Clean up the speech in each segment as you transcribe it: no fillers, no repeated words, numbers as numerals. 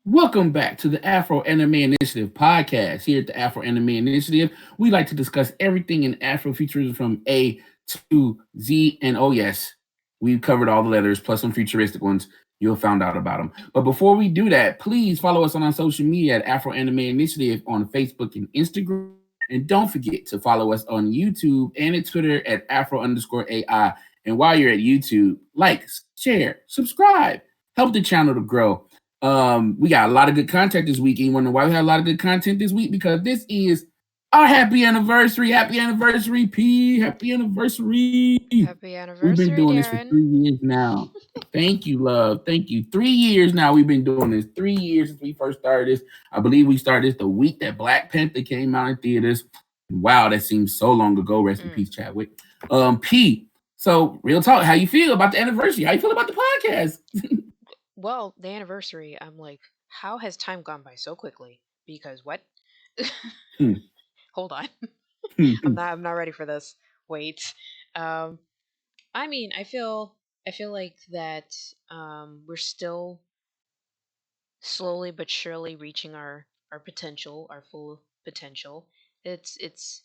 Welcome back to the Afro Anime Initiative podcast. Here at the Afro Anime Initiative, we like to discuss everything in Afrofuturism from A to Z. And oh, yes, we've covered all the letters plus some futuristic ones. You'll find out about them. But before we do that, please follow us on our social media at Afro Anime Initiative on Facebook and Instagram. And don't forget to follow us on YouTube and at Twitter at Afro underscore AI. And while you're at YouTube, like, share, subscribe, help the channel to grow. We got a lot of good content this week. And you wonder why we had a lot of good content this week? Because this is our happy anniversary. Happy anniversary, P. Happy anniversary. Happy We've been anniversary, doing this for Darren. 3 years now. Thank you, love. Thank you. 3 years now we've been doing this. 3 years since we first started this. I believe we started this the week that Black Panther came out in theaters. Wow, that seems so long ago. Rest in Mm. peace, Chadwick. P. So, real talk, how you feel about the anniversary? How you feel about the podcast? Well, the anniversary, I'm like, how has time gone by so quickly? Because what? Hmm. Hold on. I'm Hmm. not I'm not ready for this. Wait. Um I mean, I feel like that we're still slowly but surely reaching our potential, our full potential. It's it's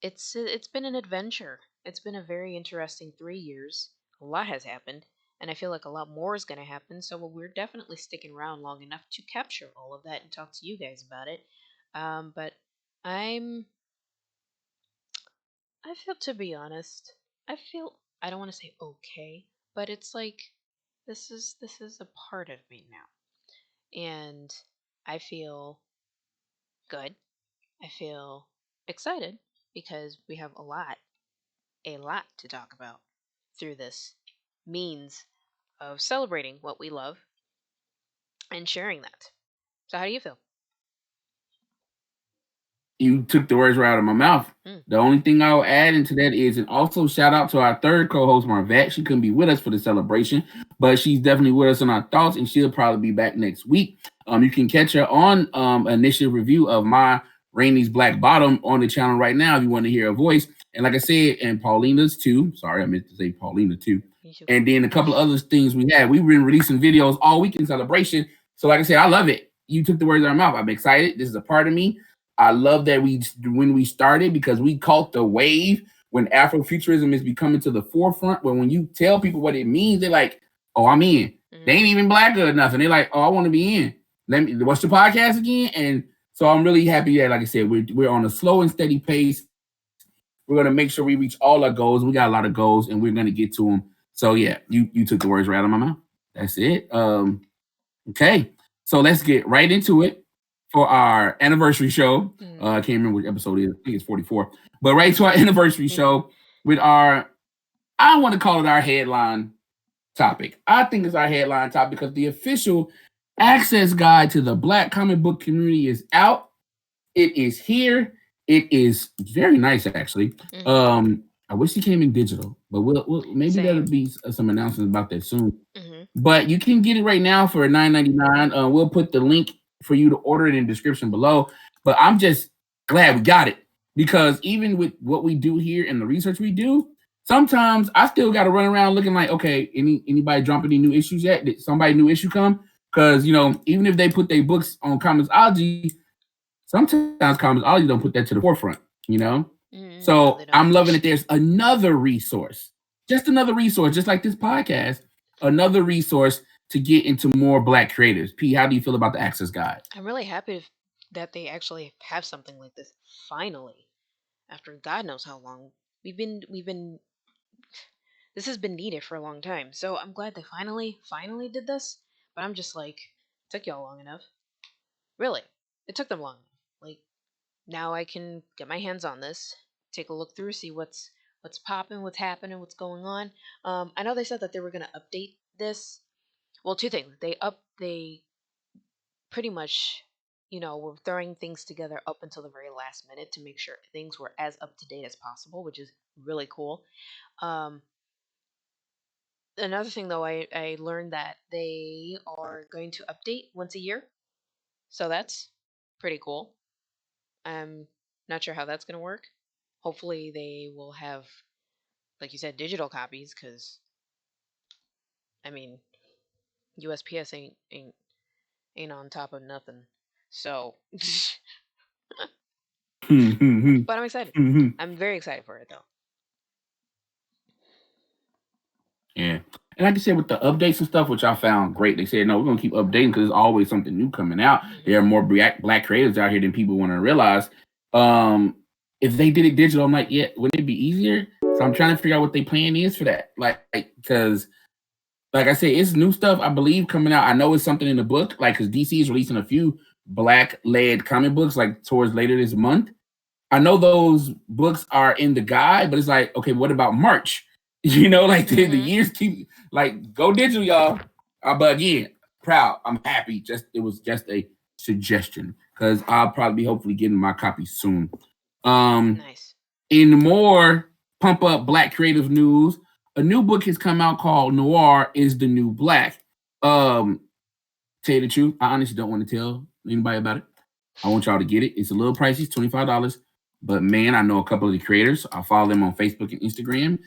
it's been an adventure. It's been a very interesting 3 years. A lot has happened, and I feel like a lot more is going to happen. So we're definitely sticking around long enough to capture all of that and talk to you guys about it. But I'm I feel, to be honest, I don't want to say okay, but it's like this is a part of me now, and I feel good. I feel excited because we have a lot to talk about through this means of celebrating what we love and sharing that. So, how do you feel? You took the words right out of my mouth. Mm. The only thing I'll add into that is, and also shout out to our third co-host, Marvette. She couldn't be with us for the celebration, but she's definitely with us in our thoughts, and she'll probably be back next week. You can catch her on initial review of my Rainy's Black Bottom on the channel right now if you want to hear her voice. And like I said, and Paulina's too. Sorry, I meant to say Paulina too. You too. And then a couple of other things we had. We've been releasing videos all week in celebration. So like I said, I love it. You took the words out of my mouth. I'm excited. This is a part of me. I love that when we started because we caught the wave when Afrofuturism is becoming to the forefront. When you tell people what it means, they're like, "Oh, I'm in." They Mm. ain't even black or nothing. They're like, "Oh, I want to be in." Let me. What's the podcast again? And so I'm really happy that, like I said, we're on a slow and steady pace. We're gonna make sure we reach all our goals. We got a lot of goals, and we're gonna get to them. So yeah, you took the words right out of my mouth. That's it. Okay, so let's get right into it for our anniversary show. Mm. I can't remember which episode it is. I think it's 44. But right to our anniversary show with our, I want to call it our headline topic. I think it's our headline topic because the official access guide to the Black comic book community is out. It is here. It is very nice, actually. Mm-hmm. I wish it came in digital, but we'll maybe there'll Same. be some announcements about that soon. Mm-hmm. But you can get it right now for $9.99. We'll put the link for you to order it in the description below. But I'm just glad we got it because even with what we do here and the research we do, sometimes I still got to run around looking like, okay, anybody drop any new issues yet? Did somebody new issue come? Because even if they put their books on Comixology, sometimes Comixology don't put that to the forefront. You know, No, they so don't. I'm loving that there's another resource, another resource, just like this podcast, another resource to get into more Black creators. P, how do you feel about the Access Guide? I'm really happy that they actually have something like this finally, after God knows how long. We've been this has been needed for a long time. So I'm glad they finally did this. But I'm just like, it took y'all long enough. Really, it took them long enough. Like, now I can get my hands on this, take a look through, see what's popping, what's happening, what's going on. I know they said that they were gonna update this. Well, two things. They pretty much, were throwing things together up until the very last minute to make sure things were as up to date as possible, which is really cool. Um, Another thing though, I learned that they are going to update once a year, so that's pretty cool. I'm not sure how that's going to work. Hopefully they will have, like you said, digital copies, because I mean, USPS ain't ain't on top of nothing. So, but I'm excited. I'm very excited for it though. Yeah. And like I said, with the updates and stuff, which I found great, they said, no, we're going to keep updating because there's always something new coming out. Hmm. There are more black creators out here than people want to realize. Um, if they did it digital, I'm like, yeah, wouldn't it be easier? So I'm trying to figure out what their plan is for that. Because, like I said, it's new stuff, I believe, coming out. I know it's something in the book, like, because DC is releasing a few black led comic books, like, towards later this month. I know those books are in the guide, but it's like, okay, what about March? Like the Hmm. years keep like go digital, y'all. But again, proud. I'm happy. Just it was just a suggestion because I'll probably be hopefully getting my copy soon. Um, Nice. in more pump up black creative news, a new book has come out called Noir is the New Black. Um, Tell you the truth, I honestly don't want to tell anybody about it. I want y'all to get it. It's a little pricey, it's $25. But man, I know a couple of the creators. I follow them on Facebook and Instagram.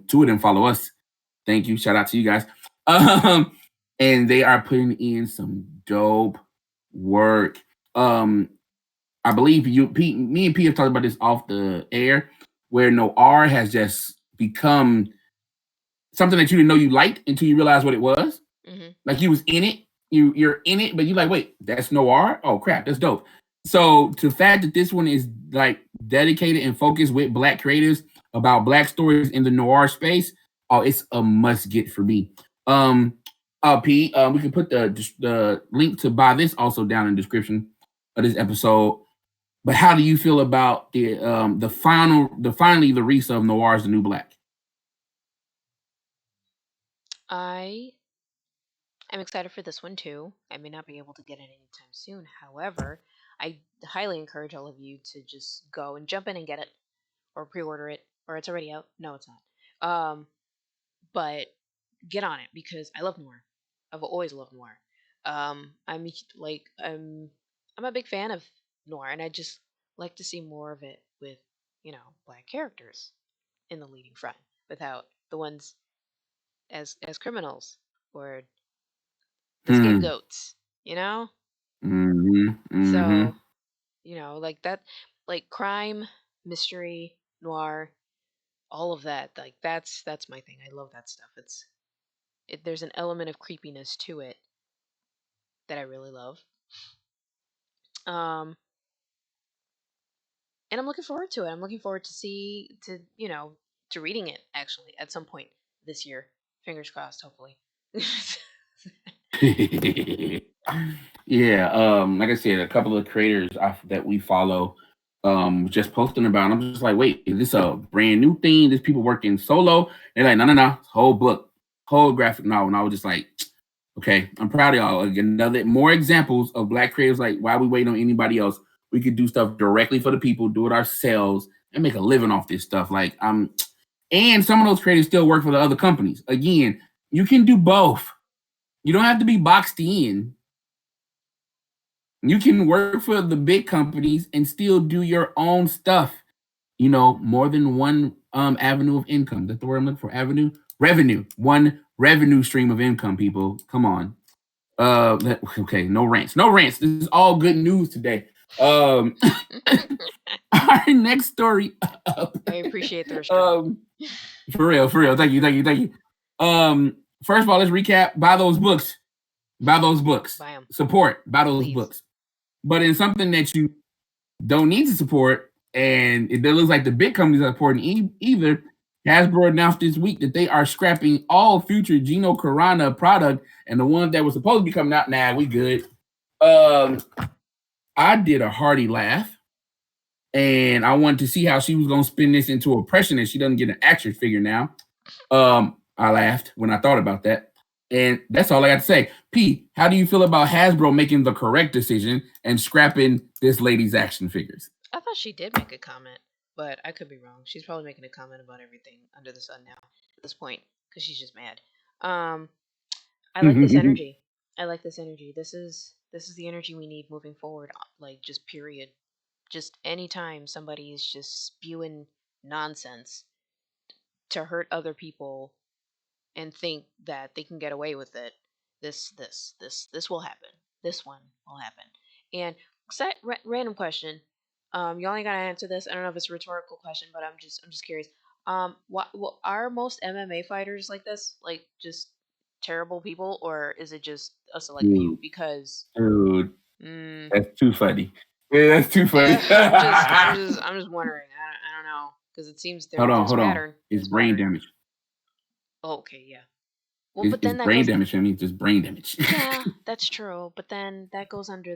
Two of them follow us. Thank you. Shout out to you guys. Um, and they are putting in some dope work. Um, I believe Pete, me and Pete have talked about this off the air, where Noir has just become something that you didn't know you liked until you realized what it was. Hmm. Like you was in it, you're in it, but you like, wait, that's Noir? Oh crap, that's dope. So to the fact that this one is like dedicated and focused with black creators about black stories in the noir space, oh, it's a must get for me. Um Pete, we can put the link to buy this also down in the description of this episode. But how do you feel about finally the release of Noir's the New Black? I am excited for this one too. I may not be able to get it anytime soon. However, I highly encourage all of you to just go and jump in and get it, or pre-order it, or it's already out. No, it's not. But get on it because I love noir. I've always loved noir. I'm like I'm a big fan of noir, and I just like to see more of it with black characters in the leading front, without the ones as criminals or the Hmm. scapegoats. You know, Mm-hmm. Mm-hmm. so like that, like crime, mystery, noir, all of that. Like that's my thing. I love that stuff. There's an element of creepiness to it that I really love. Um, and I'm looking forward to it. I'm looking forward to reading it actually at some point this year. Fingers crossed, hopefully. Yeah, like I said, a couple of creators that we follow just posting about it. I'm just like, wait, is this a brand new thing? There's people working solo. They're like, no, no, no, whole book, whole graphic novel. And I was just like, okay, I'm proud of y'all. Like, another more examples of black creators. Like, why we waiting on anybody else? We could do stuff directly for the people, do it ourselves, and make a living off this stuff. Like, and some of those creators still work for the other companies. Again, you can do both. You don't have to be boxed in. You can work for the big companies and still do your own stuff. More than one avenue of income. That's the word I'm looking for. Avenue revenue. One revenue stream of income. People, come on. Okay, no rants. No rants. This is all good news today. Our next story up. I appreciate the restraint. um, for real, for real. Thank you, thank you, thank you. First of all, let's recap. Buy those books. Buy those books. Buy them, Support. Buy those please. books. But in something that you don't need to support, and it looks like the big companies are supporting either. Hasbro announced this week that they are scrapping all future Gino Carano product, and the ones that were supposed to be coming out. Nah, we good. Um, I did a hearty laugh, and I wanted to see how she was gonna spin this into oppression, and she doesn't get an action figure now. I laughed when I thought about that. And that's all I got to say. P, how do you feel about Hasbro making the correct decision and scrapping this lady's action figures? I thought she did make a comment, but I could be wrong. She's probably making a comment about everything under the sun now at this point because she's just mad. Um, I like this energy. I like this energy. This is the energy we need moving forward. Like just period. Just anytime somebody is just spewing nonsense to hurt other people and think that they can get away with it, this will happen. this one will happen. And random question. You only gotta answer this. I don't know if it's a rhetorical question, but I'm just curious. What are most MMA fighters like this? Like just terrible people, or is it just a select few? Dude, Because dude, mm, that's too funny. Yeah, that's too funny. yeah, I'm just wondering. I don't know because it seems there's a Hold on. pattern. It's There's a brain pattern. damage. Oh, okay, yeah. Well, but It's then that brain goes. damage. I mean, just brain damage. Yeah, that's true. But then that goes under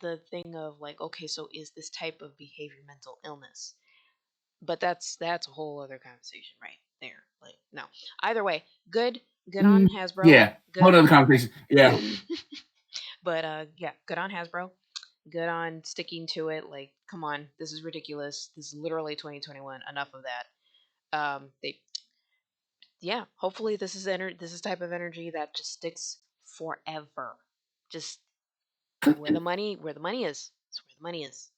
the thing of like, okay, so is this type of behavior mental illness? But that's a whole other conversation right there. Like, no. Either way, good on Mm, Hasbro. yeah, Good whole other on conversation. Yeah, but yeah, good on Hasbro. Good on sticking to it. Like, come on, this is ridiculous. This is literally 2021. Enough of that. They yeah, hopefully this is type of energy that just sticks forever. Just where the money is. It's where the money is.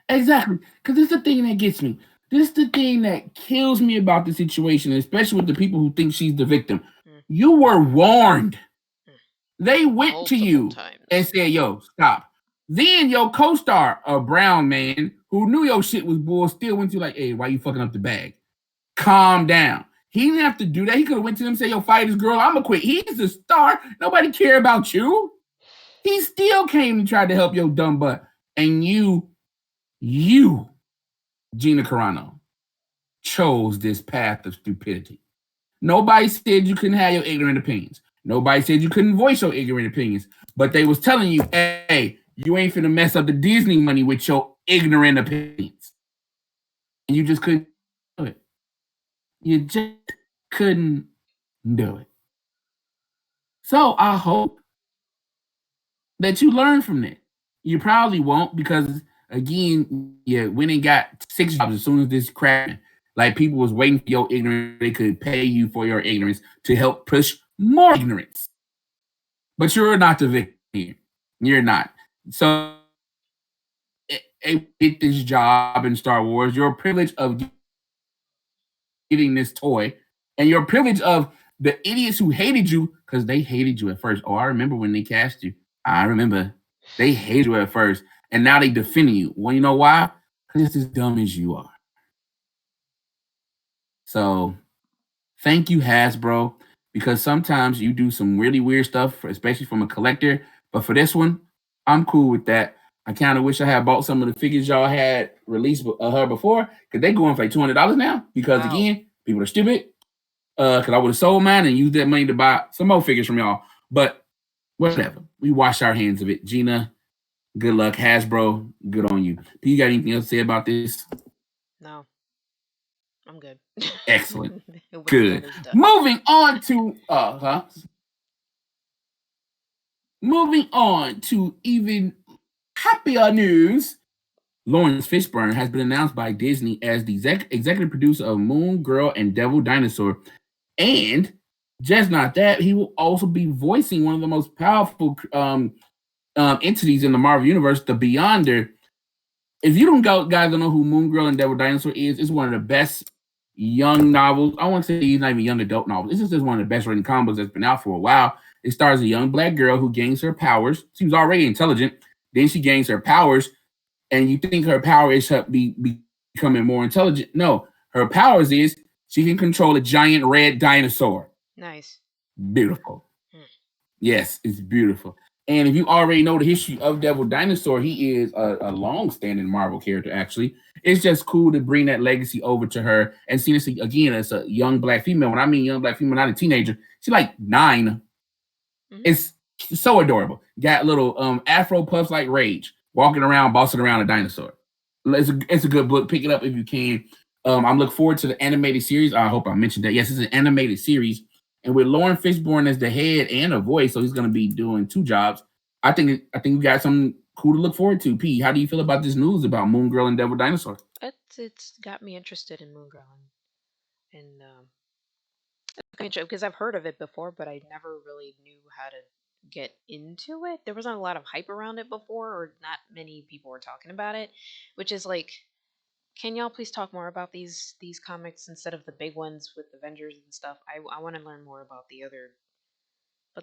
exactly. Because this is the thing that gets me. This is the thing that kills me about the situation, especially with the people who think she's the victim. Mm, You were warned. mm. They went to Multiple you and times. said, "Yo, stop." Then your co-star, a brown man who knew your shit was bull, still went to like, "Hey, why you fucking up the bag? Calm down." He didn't have to do that. He could have went to them and said, "Yo, fight this girl. I'ma quit." He's the star. Nobody care about you. He still came and tried to help your dumb butt. And you, Gina Carano, chose this path of stupidity. Nobody said you couldn't have your ignorant opinions. Nobody said you couldn't voice your ignorant opinions. But they was telling you, hey, you ain't finna mess up the Disney money with your ignorant opinions. And you just couldn't do it. You just couldn't do it. So I hope that you learn from that. You probably won't because again, you went and got 6 jobs as soon as this crashed. Like people was waiting for your ignorance. They could pay you for your ignorance to help push more ignorance. But you're not the victim here. You're not. So get this job in Star Wars. Your privilege of getting this toy, and your privilege of the idiots who hated you because they hated you at first. Oh, I remember when they cast you. I remember they hated you at first, and now they defending you. Well, you know why? Because it's as dumb as you are. So thank you, Hasbro, because sometimes you do some really weird stuff, especially from a collector. But for this one, I'm cool with that. I kind of wish I had bought some of the figures y'all had released her before, because they going for like $200 now. Because Wow. again, people are stupid. Because I would have sold mine and used that money to buy some more figures from y'all. But whatever, we wash our hands of it. Gina, good luck. Hasbro, good on you. Do you got anything else to say about this? No, I'm good. Excellent. With the Good. other stuff. Moving on to moving on to even happier news. Lawrence Fishburne has been announced by Disney as the executive producer of Moon Girl and Devil Dinosaur. And just not that, he will also be voicing one of the most powerful entities in the Marvel Universe, the Beyonder. If you don't go, guys don't know who Moon Girl and Devil Dinosaur is, it's one of the best young novels. I want to say he's not even young adult novels. This is just one of the best written comics that's been out for a while. It stars a young black girl who gains her powers. She was already intelligent. Then she gains her powers, and you think her power is her becoming more intelligent. No, her powers is she can control a giant red dinosaur. Nice. Beautiful. Hmm. Yes, it's beautiful. And if you already know the history of Devil Dinosaur, he is a long-standing Marvel character. Actually, it's just cool to bring that legacy over to her and see this again as a young black female. When I mean young black female, not a teenager, she's like 9. Hmm. It's so adorable. Got little Afro puffs like Rage, walking around, bossing around a dinosaur. It's a good book. Pick it up if you can. I'm looking forward to the animated series. I hope I mentioned that. Yes, it's an animated series, and with Lauren Fishburne as the head and a voice, so he's going to be doing 2 jobs. I think we got something cool to look forward to. P, how do you feel about this news about Moon Girl and Devil Dinosaur? It's got me interested in Moon Girl and because I've heard of it before, but I never really knew how to get into it. There wasn't a lot of hype around it before, or not many people were talking about it, which is like, can y'all please talk more about these comics instead of the big ones with Avengers and stuff? I want to learn more about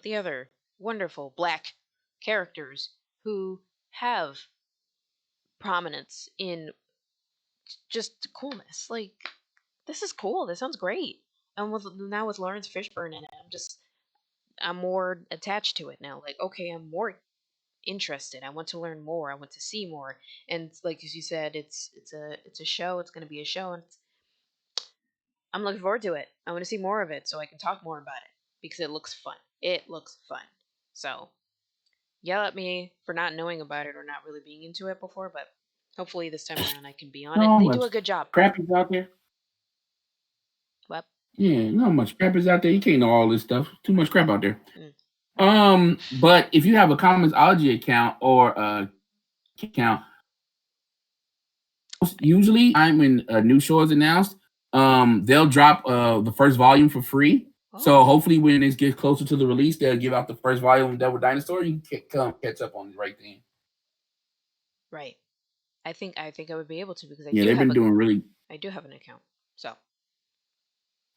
the other wonderful black characters who have prominence in just coolness. Like, this is cool. This sounds great. And with now with Lawrence Fishburne in it, I'm more attached to it now. Like, okay, I'm more interested. I want to learn more. I want to see more. And like as you said, it's a show. It's going to be a show, and I'm looking forward to it. I want to see more of it so I can talk more about it because it looks fun. It looks fun. So yell at me for not knowing about it or not really being into it before, but hopefully this time around I can be on it. Not And they do much a good job. crap is out there. Well, Yeah, not much crap is out there. You can't know all this stuff. Too much crap out there. mm, But if you have a Comicsology account or a account, usually time when a new show is announced, they'll drop the first volume for free. So oh, hopefully when it gets closer to the release, they'll give out the first volume of Devil Dinosaur. You can come catch up on it right then. right. I think I would be able to because Yeah, they've been doing really I do have an account. So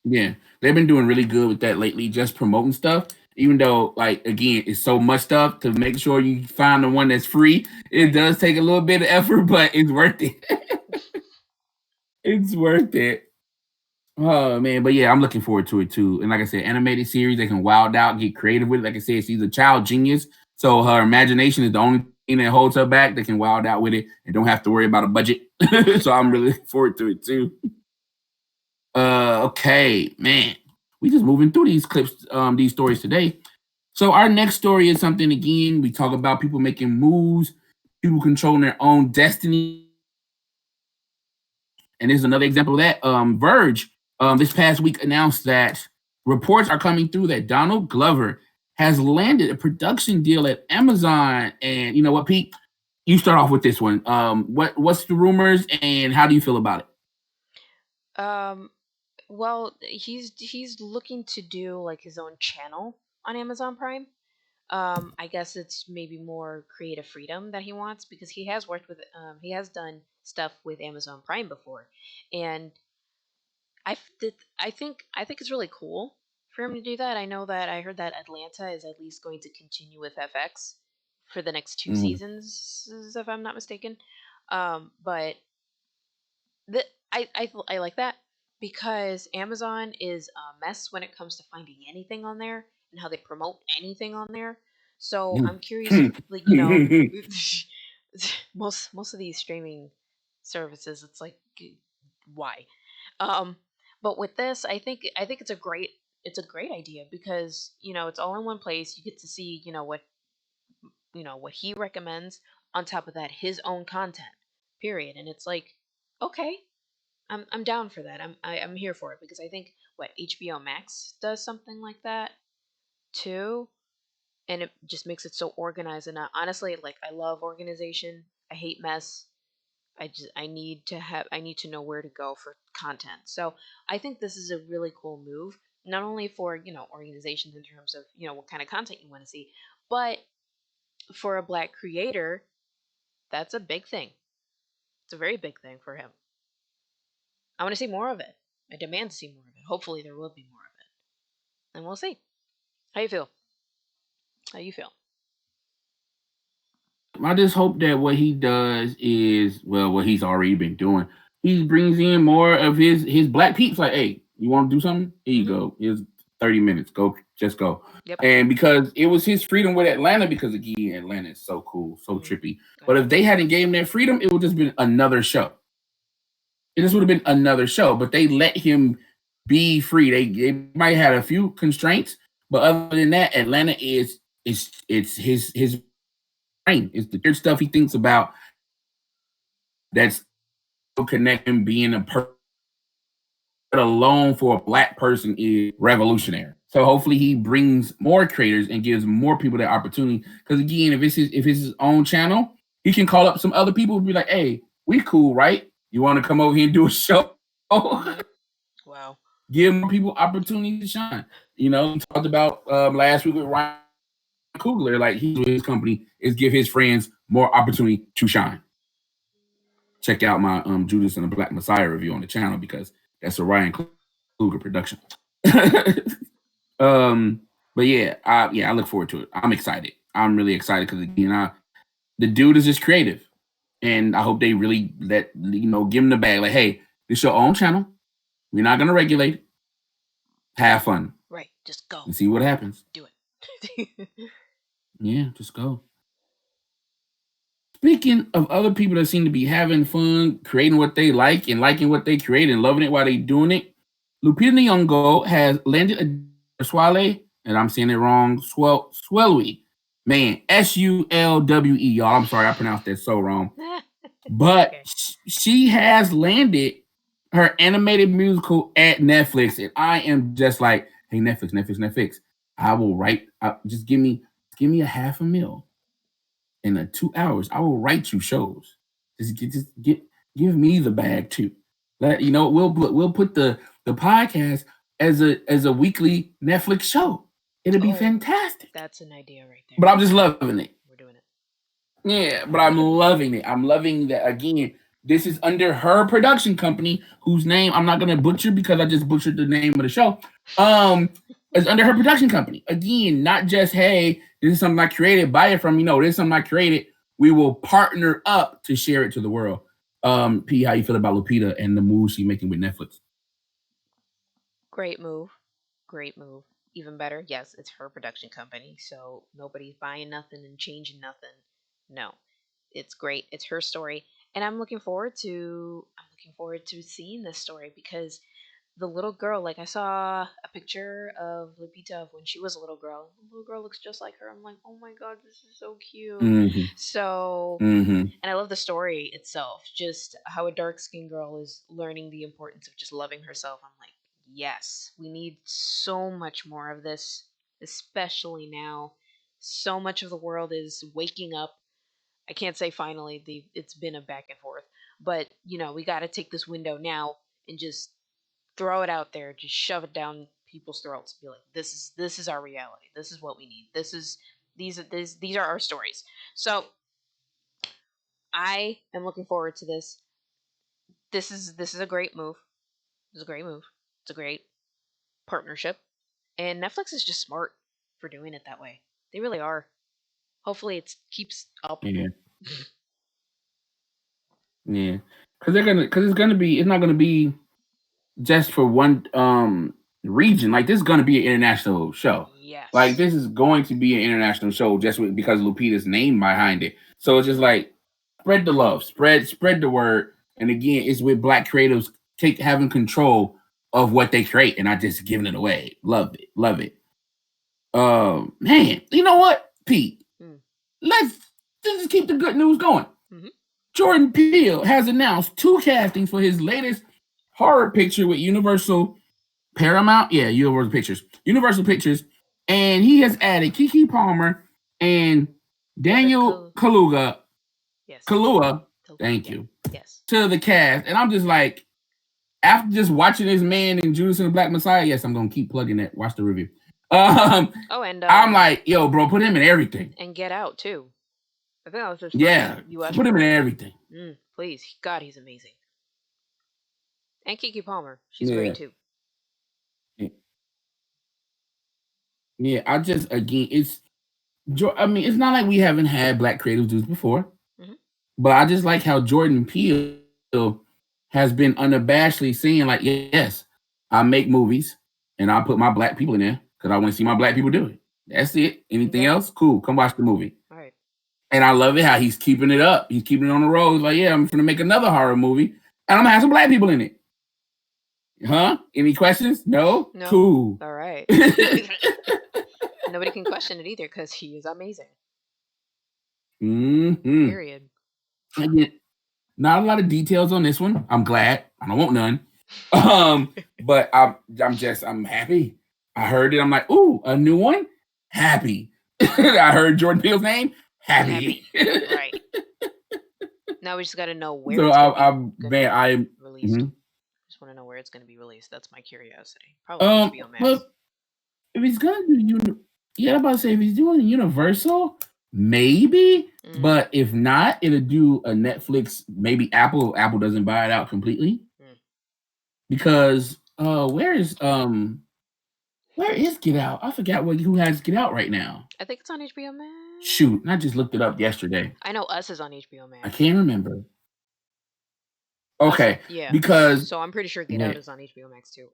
yeah, they've been doing really good with that lately, just promoting stuff. Even though, like, again, it's so much stuff to make sure you find the one that's free. It right. does take a little bit of effort, but it's worth it. It's worth it. Oh man, but yeah, I'm looking forward to it too. And like I said, animated series, they can wild out, get creative with it. Like I said, she's a child genius, so her imagination is the only thing that holds her back. They can wild out with it and don't have to worry about a budget. So I'm Right. really looking forward to it too. Okay, man, we just moving through these clips, these stories today. So our next story is something again. We talk about people making moves, people controlling their own destiny. And this is another example of that. Verge this past week announced that reports are coming through that Donald Glover has landed a production deal at Amazon. And you know what, Pete? You start off with this one. What's the rumors and how do you feel about it? Um well, he's looking to do like his own channel on Amazon Prime. I guess it's maybe more creative freedom that he wants because he has done stuff with Amazon Prime before, and I think it's really cool for him to do that. I know that I heard that Atlanta is at least going to continue with FX for the next two Mhm. seasons, if I'm not mistaken. But the, I like that because Amazon is a mess when it comes to finding anything on there and how they promote anything on there. So I'm curious, like, most of these streaming services, it's like, why? Um, but with this, I think it's a great idea because it's all in one place. You get to see what he recommends. On top of that, his own content. Period. And it's like, okay, I'm down for that. I'm here for it because I think what HBO Max does something like that too, and it just makes it so organized. And honestly, like, I love organization. I hate mess. I need to know where to go for content. So I think this is a really cool move, not only for organizations in terms of what kind of content you want to see, but for a black creator, that's a big thing. It's a very big thing for him. I want to see more of it. I demand to see more of it. Hopefully, there will be more of it, and we'll see. How you feel? How you feel? I just hope that what he does is well, what he's already been doing. He brings in more of his black peeps. Like, hey, you want to do something? Here you Hmm. go. Here's 30 minutes. Go, just go. Yep. And because it was his freedom with Atlanta, because again, Atlanta is so cool, so Hmm. trippy. I But if know. they hadn't gave him that freedom, it would just been another show. It just would have been another show. But they let him be free. They might have had a few constraints, but other than that, Atlanta is it's his brain. It's the weird stuff he thinks about that's connecting being a person alone for a black person is revolutionary. So hopefully he brings more creators and gives more people that opportunity. Because again, if it's his own channel, he can call up some other people and be like, "Hey, we cool, right? You want to come over here and do a show?" Hmm. Wow. Give more people opportunity to shine. We talked about last week with Ryan Coogler, like his company is give his friends more opportunity to shine. Check out my Judas and the Black Messiah review on the channel because that's a Ryan Coogler production. um, but yeah, I look forward to it. I'm excited. I'm really excited because again, The dude is just creative, and I hope they really give him the bag. Like, hey, this your own channel. We're not gonna regulate it. Have fun Right. Just go. and see what happens. Do it. Yeah, just go. Speaking of other people that seem to be having fun, creating what they like and liking what they create and loving it while they doing it, Lupita Nyong'o has landed a Swale, and I'm saying it wrong, Swelwe. Man, Sulwe, y'all. I'm sorry, I pronounced that so wrong. But Okay. she has landed her animated musical at Netflix, and I am just like, hey, Netflix. I will write. Just give me a half a mil in 2 hours. I will write you shows. Give me the bag too. We'll put the podcast as a weekly Netflix show. It'll be fantastic. That's an idea right there. But I'm just loving it. We're doing it. Yeah, but I'm loving it. I'm loving that again. This is under her production company, whose name I'm not gonna butcher because I just butchered the name of the show. It's under her production company. Again, not just hey, this is something I created, buy it from me. No, this is something I created. We will partner up to share it to the world. P, how you feel about Lupita and the moves she's making with Netflix? Great move. Great move. Even better, yes, it's her production company, so nobody's buying nothing and changing nothing. No. It's great. It's her story. And I'm looking forward to seeing this story because the little girl, like I saw a picture of Lupita of when she was a little girl. The little girl looks just like her. I'm like, oh my god, this is so cute. Mm-hmm. So, Mm-hmm. and I love the story itself, just how a dark skinned girl is learning the importance of just loving herself. I'm like, yes, we need so much more of this, especially now. So much of the world is waking up. I can't say finally, it's been a back and forth, but we got to take this window now and just throw it out there, just shove it down people's throats. Be like, this is our reality. This is what we need. These are our stories. So I am looking forward to this. This is a great move. It's a great move. It's a great partnership, and Netflix is just smart for doing it that way. They really are. Hopefully, it keeps up. Yeah. Yeah. Because it's not gonna be just for one region. Like this is going to be an international show. Yes. Like this is going to be an international show just because Lupita's name behind it. So it's just like spread the love, spread the word. And again, it's with black creatives having control of what they create and not just giving it away. Love it, love it. Man, you know what, Pete? Let's just keep the good news going. Mm-hmm. Jordan Peele has announced 2 castings for his latest horror picture with Universal Paramount, Universal Pictures, and he has added Keke Palmer and Daniel Kaluuya. Yes. Kaluuya, thank you. Yes. To the cast, and I'm just like, after just watching this man in Judas and the Black Messiah, yes, I'm gonna keep plugging that. Watch the review. And I'm like, yo, bro, put him in everything. And Get Out too. I think that was just put him in everything. Please, God, he's amazing. And Keke Palmer, she's great too. Yeah, it's not like we haven't had black creative dudes before, but I just like how Jordan Peele has been unabashedly saying like, yes, I make movies and I put my black people in there because I want to see my black people do it. That's it. Anything else? Cool. Come watch the movie. All right. And I love it how he's keeping it up. He's keeping it on the road. He's like, yeah, I'm going to make another horror movie and I'm going to have some black people in it. Huh? Any questions? No? Cool. All right. Nobody can question it either because he is amazing. Mm-hmm. Period. Not a lot of details on this one. I'm glad. I don't want none. But I'm happy. I heard it. I'm like, ooh, a new one? Happy. I heard Jordan Peele's name. Happy. Right. Now we just got to know where. So I'm released. Just want to know where it's going to be released. That's my curiosity. Probably HBO Max. Well, if he's gonna do, I'm about to say if he's doing Universal, maybe. But if not, it'll do a Netflix. Maybe Apple. Apple doesn't buy it out completely because where is Where is Get Out? I forgot who has Get Out right now. I think it's on HBO Shoot, Max. I just looked it up yesterday. I know Us is on HBO I Max. can't remember. Us, Okay, yeah. because So I'm pretty sure Get Out yeah, is on HBO Max too.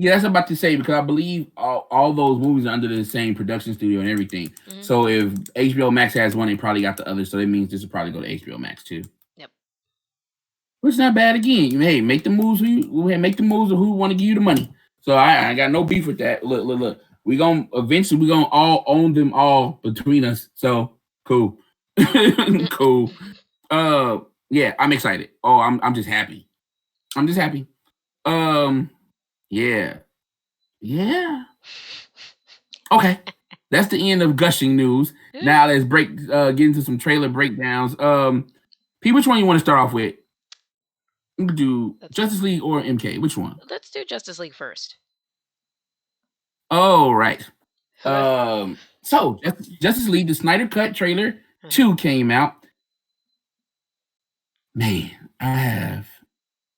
yeah, that's what I'm about to say because I believe all those movies are under the same production studio and everything. Mm-hmm. So if HBO Max has one, they probably got the other. So that means this will probably go to HBO Max too. Yep. Which is not bad again. Hey, make the moves. Make the moves of who want to give you the money. So I got no beef with that. Look. We gonna eventually all own them all between us. So cool, cool. Yeah, I'm excited. Oh, I'm just happy. I'm just happy. Um, yeah, yeah. Okay, that's the end of gushing news. Now let's get into some trailer breakdowns. P, which one you want to start off with? We could do Justice League or MK. Which one? Let's do Justice League first. Oh, right. Okay. So Justice League, the Snyder Cut trailer 2 came out. Man, I have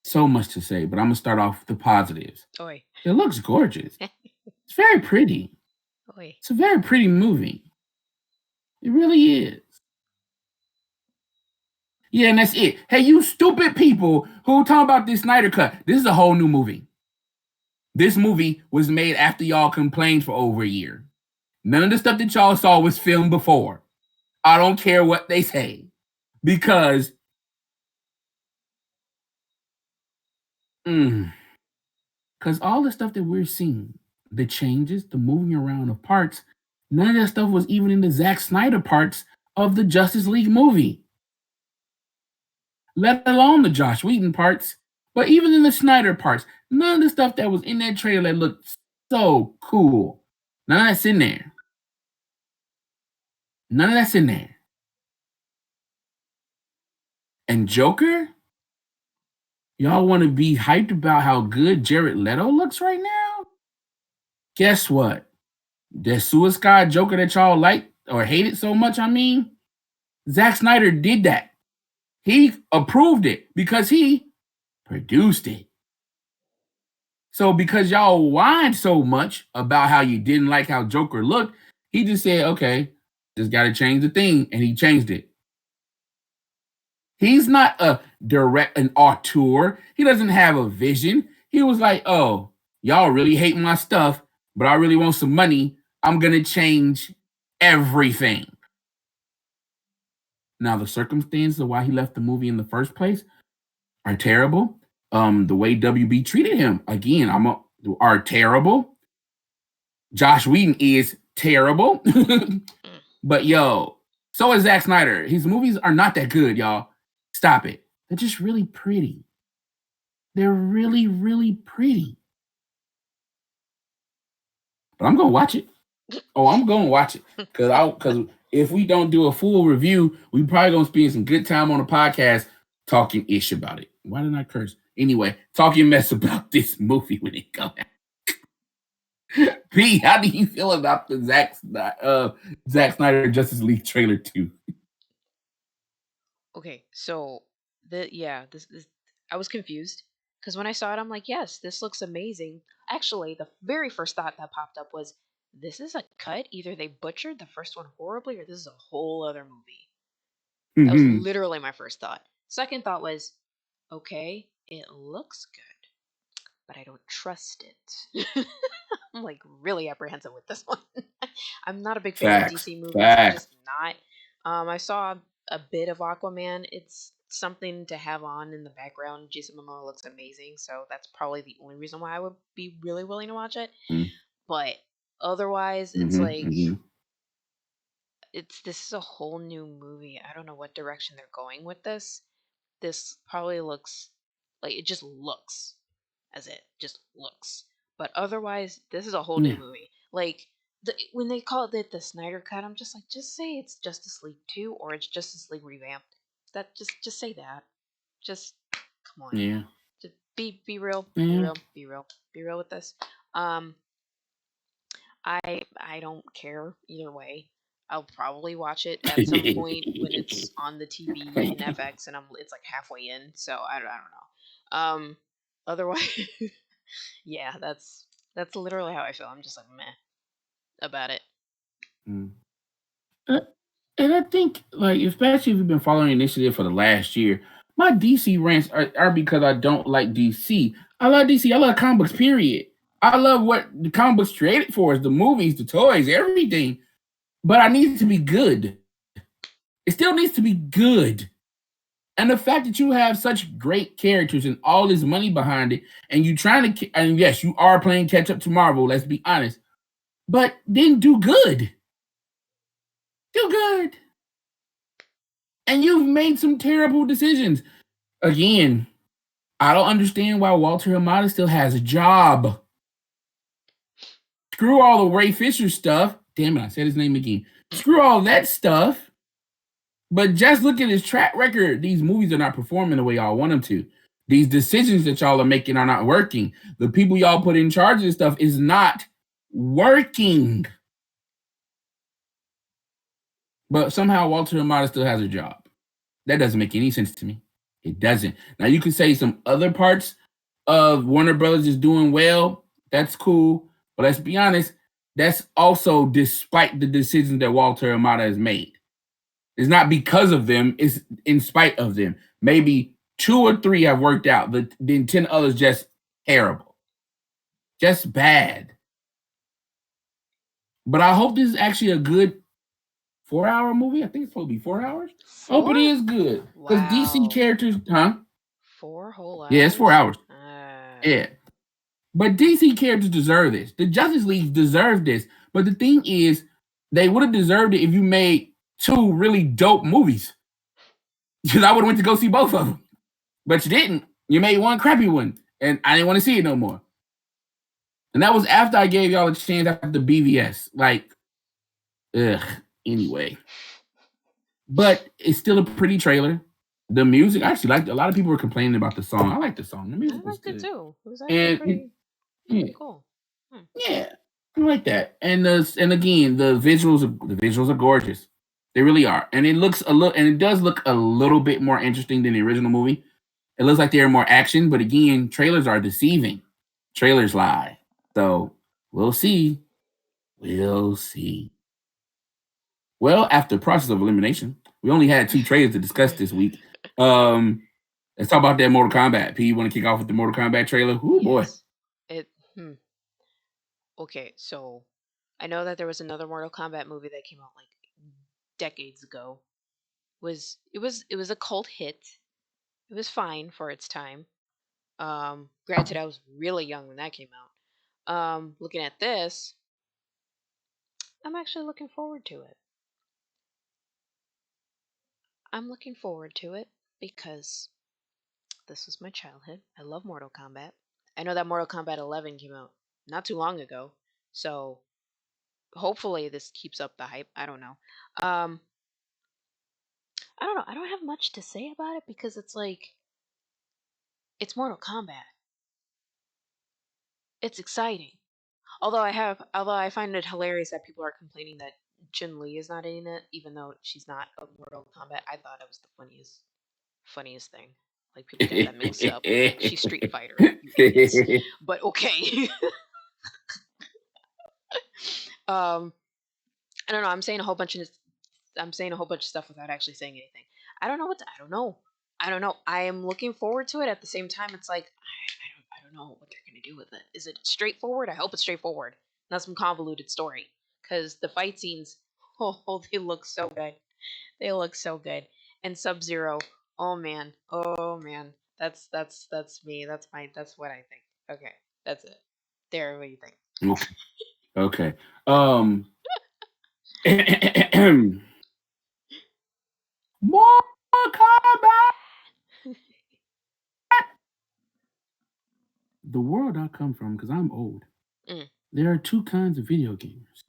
so much to say, but I'm gonna start off with the positives. Oi. It looks gorgeous. It's very pretty. Oi. It's a very pretty movie. It really is. Yeah, and that's it. Hey, you stupid people who talk about this Snyder Cut. This is a whole new movie. This movie was made after y'all complained for over a year. None of the stuff that y'all saw was filmed before. I don't care what they say. Because all the stuff that we're seeing, the changes, the moving around of parts, none of that stuff was even in the Zack Snyder parts of the Justice League movie. Let alone the Josh Whedon parts. But even in the Snyder parts, none of the stuff that was in that trailer that looked so cool, none of that's in there. None of that's in there. And Joker? Y'all want to be hyped about how good Jared Leto looks right now? Guess what? The Suicide Joker that y'all liked or hated so much, Zack Snyder did that. He approved it because he produced it. So because y'all whined so much about how you didn't like how Joker looked, he just said, okay, just got to change the thing. And he changed it. He's not an auteur. He doesn't have a vision. He was like, oh, y'all really hate my stuff, but I really want some money. I'm going to change everything. Now, the circumstances of why he left the movie in the first place are terrible. The way WB treated him, again, are terrible. Josh Whedon is terrible. But yo, so is Zack Snyder. His movies are not that good, y'all. Stop it. They're just really pretty. They're really, really pretty. But I'm gonna watch it. Oh, I'm gonna watch it. Cause if we don't do a full review, we probably gonna spend some good time on the podcast talking ish about it. Why did I curse? Anyway, talking mess about this movie when it comes out. P, how do you feel about the Zack Snyder Justice League trailer 2? Okay, so this I was confused because when I saw it, I'm like, yes, this looks amazing. Actually, the very first thought that popped up was, this is a cut. Either they butchered the first one horribly, or this is a whole other movie. That was literally my first thought. Second thought was, okay, it looks good, but I don't trust it. I'm like really apprehensive with this one. I'm not a big fan of DC movies. I'm just not. I saw a bit of Aquaman. It's something to have on in the background. Jason Momoa looks amazing, so that's probably the only reason why I would be really willing to watch it. But otherwise, it's like this is a whole new movie. I don't know what direction they're going with this. This probably looks like it just looks as it just looks. But otherwise, this is a whole new movie. Like when they call it the Snyder Cut, I'm just like, just say it's Justice League 2 or it's Justice League revamped. That just say that. Just come on. Yeah. Just be real. Be real. Be real. Be real with this. I don't care either way. I'll probably watch it at some point when it's on the TV in FX and it's like halfway in, so I don't know. Otherwise, yeah, that's That's literally how I feel. I'm just like meh about it. Mm. Uh, And I think, like, especially if you've been following Initiative for the last year, my DC rants are because I don't like DC. I love DC. I love comic books, period. I love what the comic books created for us, the movies, the toys, everything. But I need it to be good. It still needs to be good. And the fact that you have such great characters and all this money behind it, and you trying to, and yes, you are playing catch up to Marvel, let's be honest, but then do good. Do good. And you've made some terrible decisions. Again, I don't understand why Walter Hamada still has a job. Screw all the Ray Fisher stuff. Damn it, I said his name again. Screw all that stuff. But just look at his track record. These movies are not performing the way y'all want them to. These decisions that y'all are making are not working. The people y'all put in charge of this stuff is not working. But somehow Walter Hamada still has a job. That doesn't make any sense to me. It doesn't. Now you can say some other parts of Warner Brothers is doing well. That's cool. But let's be honest, that's also despite the decisions that Walter Hamada has made. It's not because of them, it's in spite of them. Maybe 2 or 3 have worked out, but then 10 others just terrible. Just bad. But I hope this is actually a good 4-hour movie. I think it's supposed to be 4 hours. I hope it 4? is good. Because DC Wow. characters, huh? 4 whole Yeah, it's 4 hours. hours? Yeah. But DC characters deserve this. The Justice League deserve this. But the thing is, they would have deserved it if you made 2 really dope movies. Because I would have went to go see both of them. But you didn't. You made one crappy one. And I didn't want to see it no more. And that was after I gave y'all a chance after the BVS. Like, ugh. Anyway. But it's still a pretty trailer. The music, I actually liked it. A lot of people were complaining about the song. I like the song. The I music was liked it good. too. It was actually And yeah, pretty cool. yeah, I like that. And again, the visuals are gorgeous. They really are. And it does look a little bit more interesting than the original movie. It looks like they're more action, but again, trailers are deceiving. Trailers lie. So we'll see. We'll see. Well, after process of elimination, we only had 2 trailers to discuss this week. Let's talk about that Mortal Kombat. P, you want to kick off with the Mortal Kombat trailer? Oh boy. Yes. It Okay, so I know that there was another Mortal Kombat movie that came out like decades ago. It was a cult hit. It was fine for its time. Granted, I was really young when that came out. Looking at this, I'm actually looking forward to it. I'm looking forward to it because this was my childhood. I love Mortal Kombat. I know that Mortal Kombat 11 came out not too long ago, so hopefully this keeps up the hype. I don't know. Um, I don't know. I don't have much to say about it because it's like it's Mortal Kombat. It's exciting. Although I find it hilarious that people are complaining that Chun Li is not in it, even though she's not a Mortal Kombat. I thought it was the funniest thing. Like people get that mixed up. She's Street Fighter, you idiots. But okay. um, I don't know. I'm saying a whole bunch of stuff without actually saying anything. I don't know. I don't know. I am looking forward to it. At the same time, it's like I don't know what they're gonna do with it. Is it straightforward? I hope it's straightforward. Not some convoluted story. Because the fight scenes, oh, they look so good. They look so good. And Sub Zero, oh man, that's me. That's what I think. Okay, that's it. There, what do you think? Okay. Okay. Mortal Kombat. The world I come from, because I'm old, Mm. there are 2 kinds of video gamers: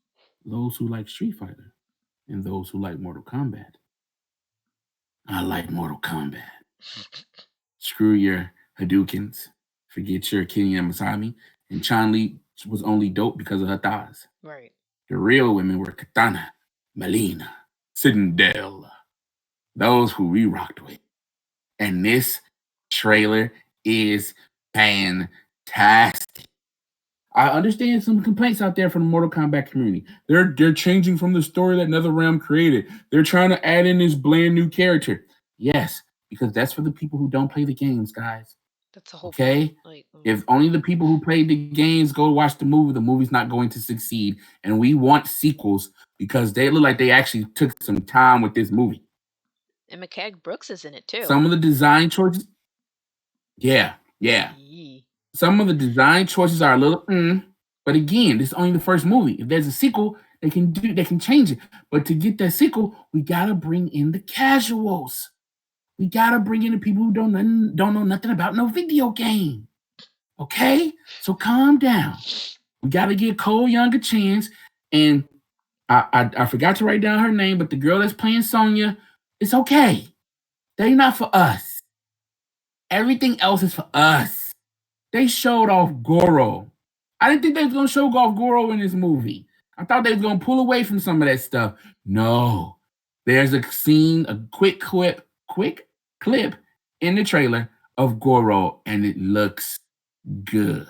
those who like Street Fighter and those who like Mortal Kombat. I like Mortal Kombat. Screw your Hadoukens. Forget your Kenny Masami. And Chun Li was only dope because of her thighs. Right. The real women were Katana, Melina, Citadel, those who we rocked with. And this trailer is fantastic. I understand some complaints out there from the Mortal Kombat community. They're changing from the story that NetherRealm created. They're trying to add in this bland new character. Yes, because that's for the people who don't play the games, guys. That's the whole point. Okay? If only the people who played the games go watch the movie's not going to succeed. And we want sequels because they look like they actually took some time with this movie. And McCag Brooks is in it too. Some of the design choices, yeah. Yee. Some of the design choices are a little, but again, this is only the first movie. If there's a sequel, they can change it. But to get that sequel, we gotta bring in the casuals. We gotta bring in the people who don't know nothing about no video game. Okay, so calm down. We gotta give Cole Young a chance. And I forgot to write down her name, but the girl that's playing Sonya, it's okay. They not for us. Everything else is for us. They showed off Goro. I didn't think they was gonna show off Goro in this movie. I thought they was gonna pull away from some of that stuff. No, there's a scene, a quick clip in the trailer of Goro, and it looks good.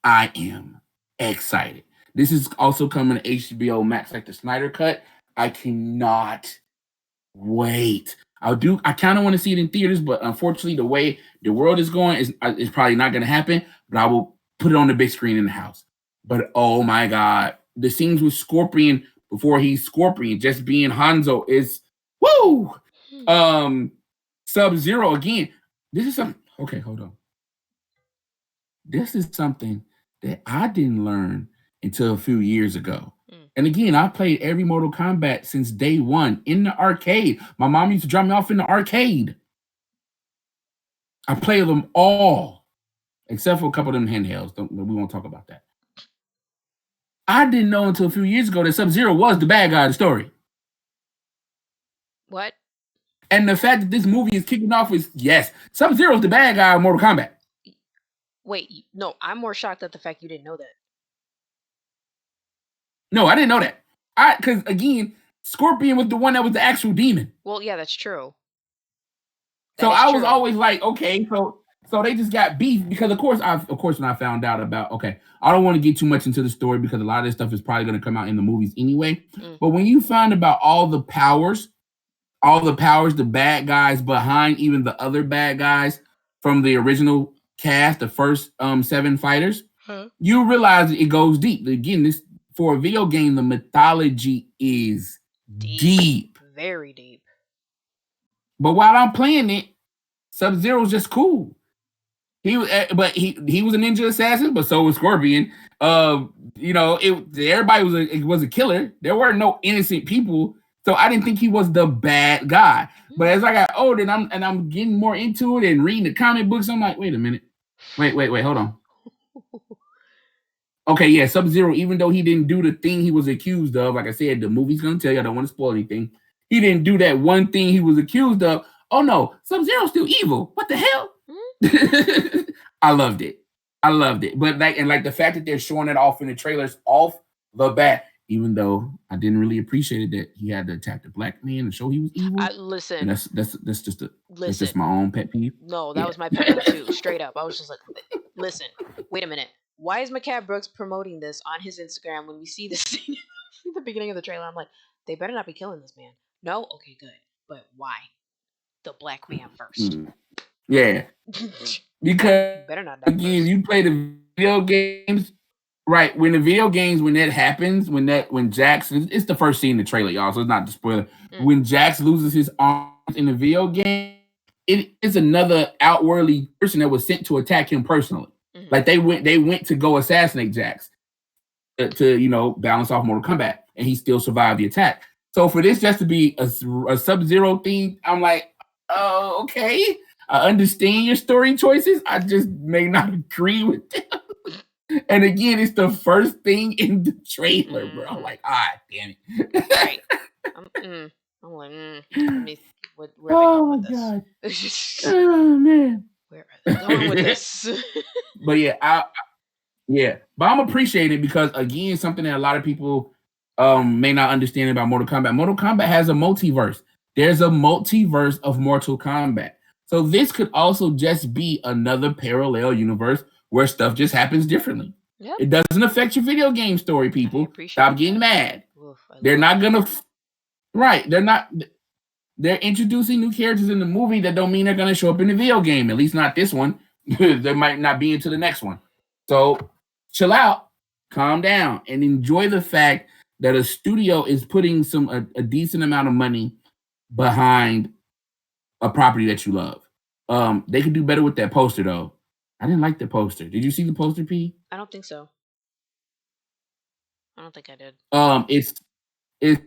I am excited. This is also coming to HBO Max, like the Snyder Cut. I cannot wait. I kind of want to see it in theaters, but unfortunately, the way the world is going is probably not going to happen. But I will put it on the big screen in the house. But oh my god, the scenes with Scorpion before he's Scorpion, just being Hanzo is woo. Sub-Zero again. This is something. Okay, hold on. This is something that I didn't learn until a few years ago. And again, I played every Mortal Kombat since day one in the arcade. My mom used to drop me off in the arcade. I played them all, except for a couple of them handhelds. We won't talk about that. I didn't know until a few years ago that Sub-Zero was the bad guy of the story. What? And the fact that this movie is kicking off is, yes, Sub-Zero is the bad guy of Mortal Kombat. Wait, no, I'm more shocked at the fact you didn't know that. No, I didn't know that. Because again, Scorpion was the one that was the actual demon. Well, yeah, that's true. So I was always like, okay, so they just got beef because of course when I found out about, okay, I don't want to get too much into the story because a lot of this stuff is probably going to come out in the movies anyway. But when you find about all the powers, the bad guys behind even the other bad guys from the original cast, the first 7 fighters, you realize it goes deep. Again, this for a video game, the mythology is deep. Very deep. But while I'm playing it, Sub-Zero's just cool. He was a ninja assassin, but so was Scorpion. Everybody was a killer. There were no innocent people, so I didn't think he was the bad guy. But as I got older and I'm getting more into it and reading the comic books, I'm like, wait a minute, wait, hold on. Okay, yeah, Sub-Zero, even though he didn't do the thing he was accused of, like I said, the movie's going to tell you, I don't want to spoil anything. He didn't do that one thing he was accused of. Oh, no, Sub-Zero's still evil. What the hell? I loved it. But like the fact that they're showing it off in the trailers off the bat, even though I didn't really appreciate it that he had to attack the black man and show he was evil. Listen. And that's just my own pet peeve. No, that was my pet peeve too, straight up. I was just like, listen, wait a minute. Why is McCab Brooks promoting this on his Instagram when we see this scene at the beginning of the trailer? I'm like, they better not be killing this man. No? Okay, good. But why? The black man first. Yeah. Because better not die again, first. you play the video games, right? When that happens, when Jax, it's the first scene in the trailer, y'all, so it's not the spoiler. When Jax loses his arms in the video game, it is another outwardly person that was sent to attack him personally. Like they went to go assassinate Jax to balance off Mortal Kombat, and he still survived the attack. So for this just to be a Sub-Zero thing, I'm like, oh, okay. I understand your story choices. I just may not agree with them. And again, it's the first thing in the trailer, bro. I'm like, damn it. Right. I'm like, where are they going with God. this? Oh man. Where are they going with this? But but I'm appreciating because again, something that a lot of people may not understand about Mortal Kombat. Mortal Kombat has a multiverse. There's a multiverse of Mortal Kombat. So this could also just be another parallel universe where stuff just happens differently. Yep. It doesn't affect your video game story, I people. appreciate Stop getting that. mad. Oof, I They're love not that. gonna right. They're not. They're introducing new characters in the movie that don't mean they're gonna show up in the video game. At least not this one. They might not be into the next one. So chill out, calm down, and enjoy the fact that a studio is putting a decent amount of money behind a property that you love. They could do better with that poster though. I didn't like the poster. Did you see the poster, P? I don't think so. I don't think I did. It's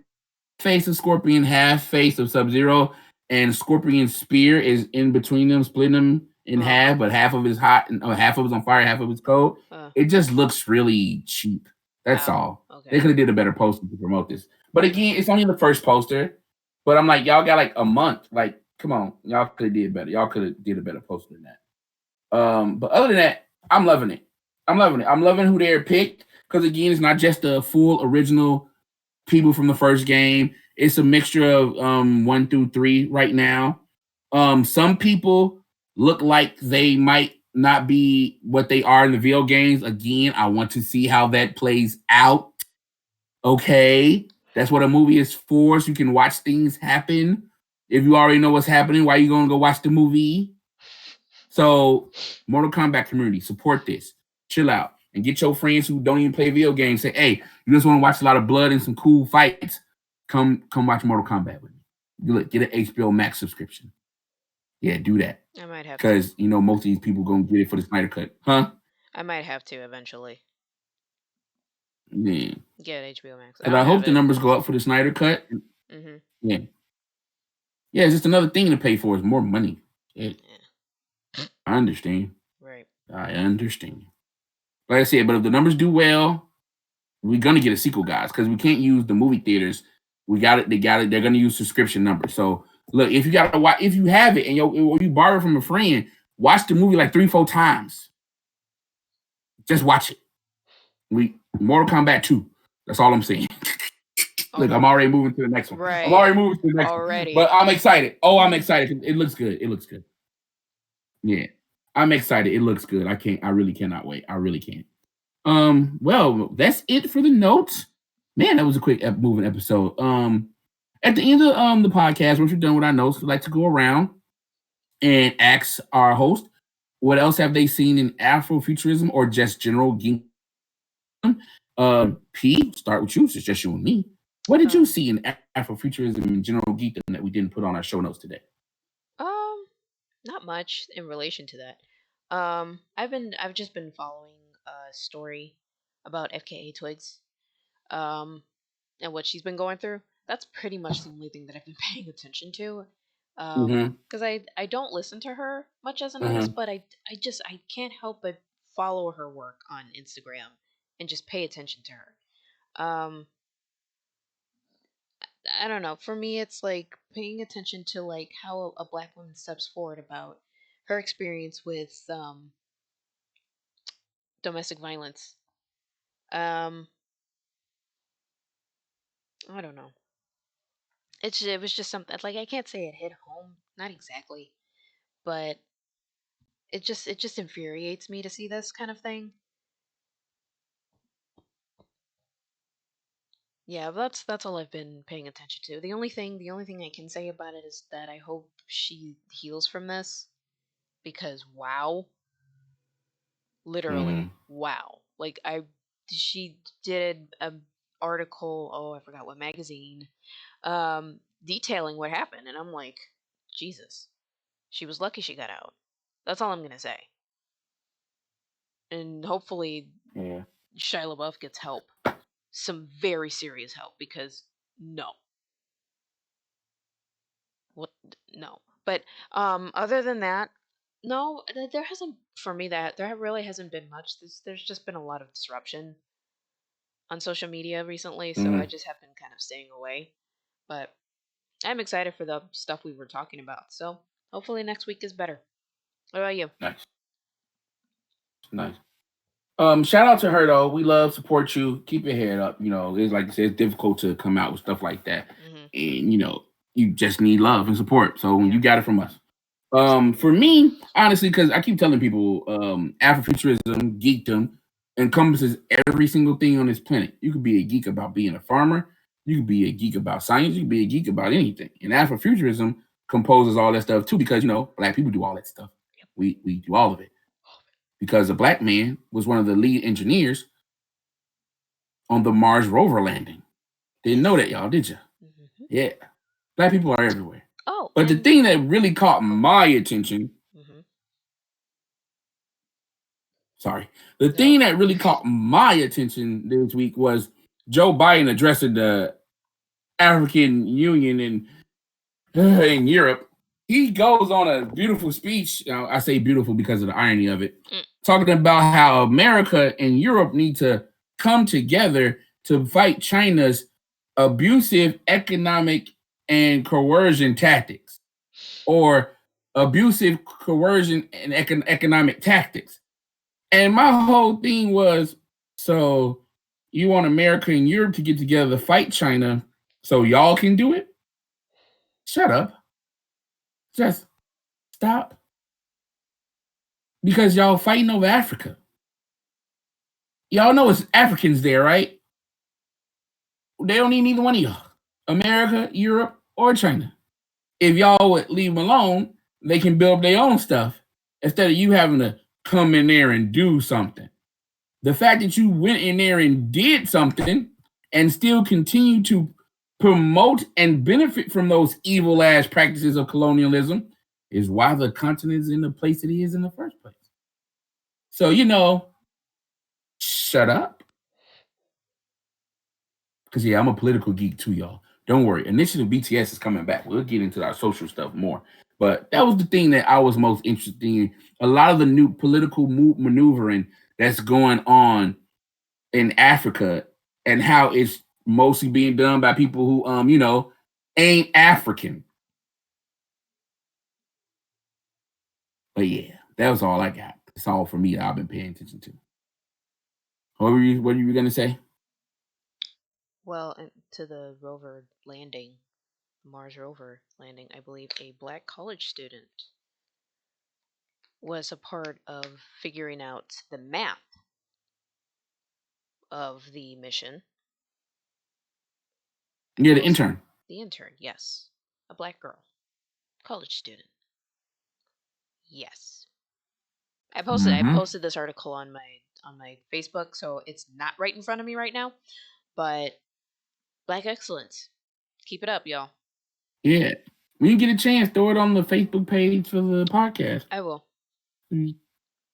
face of Scorpion, half face of Sub Zero, and Scorpion's spear is in between them, splitting them in half, but half of it's hot and half of it's on fire, half of it's cold. It just looks really cheap. That's all. Okay. They could have did a better poster to promote this. But again, it's only the first poster. But I'm like, y'all got like a month. Like, come on, y'all could have did better. Y'all could have did a better poster than that. But other than that, I'm loving it. I'm loving who they're picked because again, it's not just the full original people from the first game. It's a mixture of 1 through 3 right now. Some people look like they might not be what they are in the video games. Again, I want to see how that plays out. Okay, that's what a movie is for, so you can watch things happen. If you already know what's happening, why are you going to go watch the movie? So, Mortal Kombat community, support this. Chill out and get your friends who don't even play video games. Say, hey, you just want to watch a lot of blood and some cool fights. Come watch Mortal Kombat with me. Look, get an HBO Max subscription. Yeah, do that. I might have because most of these people gonna get it for the Snyder Cut, huh? I might have to eventually. Yeah. Get HBO Max. And I hope the numbers go up for the Snyder Cut. Mm-hmm. Yeah. Yeah, it's just another thing to pay for. Is more money. Yeah. I understand. Right. I understand. Like I said, but if the numbers do well, we're gonna get a sequel, guys, because we can't use the movie theaters. We got it. They got it. They're gonna use subscription numbers. So look, if you got to watch, if you have it and you borrow it from a friend, watch the movie like 3-4 times. Just watch it. Mortal Kombat 2. That's all I'm saying. Look, I'm already moving to the next one. Right. I'm already moving to the next one. But I'm excited. Oh, I'm excited. It looks good. It looks good. Yeah. I'm excited. It looks good. I really cannot wait. I really can't. Well, that's it for the notes. Man, that was a quick moving episode. At the end of the podcast, once we're done with our notes, we'd like to go around and ask our host, what else have they seen in Afrofuturism or just general geek? P, start with you. It's just you and me. What did you see in Afrofuturism and general geekdom that we didn't put on our show notes today? Not much in relation to that. I've just been following a story about FKA Twigs, and what she's been going through. That's pretty much the only thing that I've been paying attention to. Because I don't listen to her much as an artist, but I can't help but follow her work on Instagram and just pay attention to her. I don't know. For me, it's like paying attention to like how a black woman steps forward about her experience with domestic violence. I don't know. It was just something like I can't say it hit home, not exactly, but it just infuriates me to see this kind of thing. Yeah, that's all I've been paying attention to. The only thing I can say about it is that I hope she heals from this because wow, literally wow. Like she did an article, oh, I forgot what magazine, detailing what happened and I'm like, Jesus. She was lucky she got out. That's all I'm going to say. And hopefully Shia LaBeouf gets help. Some very serious help because no. What no. But other than that, no, there hasn't for me that there really hasn't been much. There's just been a lot of disruption on social media recently, so I just have been kind of staying away. But I'm excited for the stuff we were talking about. So hopefully next week is better. What about you? Nice. Shout out to her though. We love, support you. Keep your head up. It's like I said, it's difficult to come out with stuff like that, and you just need love and support. So you got it from us. For me, honestly, because I keep telling people, Afrofuturism, geekdom, encompasses every single thing on this planet. You could be a geek about being a farmer. You could be a geek about science. You could be a geek about anything. And Afrofuturism composes all that stuff too, because black people do all that stuff. Yep. We do all of it because a black man was one of the lead engineers on the Mars rover landing. Didn't know that, y'all, did you? Mm-hmm. Yeah, black people are everywhere. Oh, But the and thing that really caught my attention, mm-hmm. sorry, the No. thing that really caught my attention this week was Joe Biden addressing the African Union in Europe. He goes on a beautiful speech. I say beautiful because of the irony of it, Mm. talking about how America and Europe need to come together to fight China's abusive economic and coercion tactics, or abusive coercion and economic tactics. And my whole thing was, so you want America and Europe to get together to fight China so y'all can do it? Shut up. Just stop. Because y'all fighting over Africa. Y'all know it's Africans there, right? They don't need neither one of y'all. America, Europe, or China. If y'all would leave them alone, they can build their own stuff instead of you having to come in there and do something. The fact that you went in there and did something and still continue to promote and benefit from those evil ass practices of colonialism is why the continent is in the place it is in the first place. So, shut up. Because, yeah, I'm a political geek too, y'all. Don't worry. Initiative BTS is coming back. We'll get into our social stuff more. But that was the thing that I was most interested in. A lot of the new political maneuvering that's going on in Africa and how it's mostly being done by people who ain't African. But yeah, that was all I got. That's all for me that I've been paying attention to. What were you gonna say? Well, and to the rover landing, Mars rover landing, I believe a black college student was a part of figuring out the map of the mission. I Yeah, the posted intern. the intern, yes. A black girl, college student. Yes. I Mm-hmm. posted this article on my Facebook, so it's not right in front of me right now, but black excellence. Keep it up, y'all. Yeah. When you get a chance, throw it on the Facebook page for the podcast. I will. You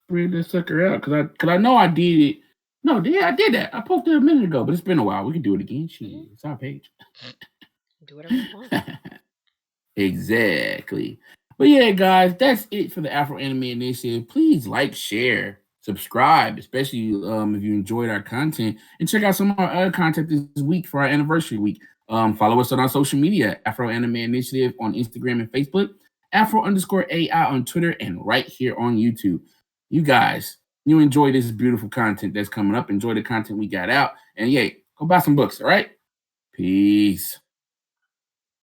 spread that sucker out because I know I did it. No, yeah, I did that. I posted it a minute ago, but it's been a while. We can do it again. Shit, Hmm. it's our page. Do whatever you want. Exactly. But yeah, guys, that's it for the Afro Anime Initiative. Please like, share, subscribe, especially if you enjoyed our content, and check out some of our other content this week for our anniversary week. Follow us on our social media, Afro Anime Initiative on Instagram and Facebook, Afro_AI on Twitter, and right here on YouTube. You guys, you enjoy this beautiful content that's coming up. Enjoy the content we got out. And yeah, go buy some books, all right? Peace.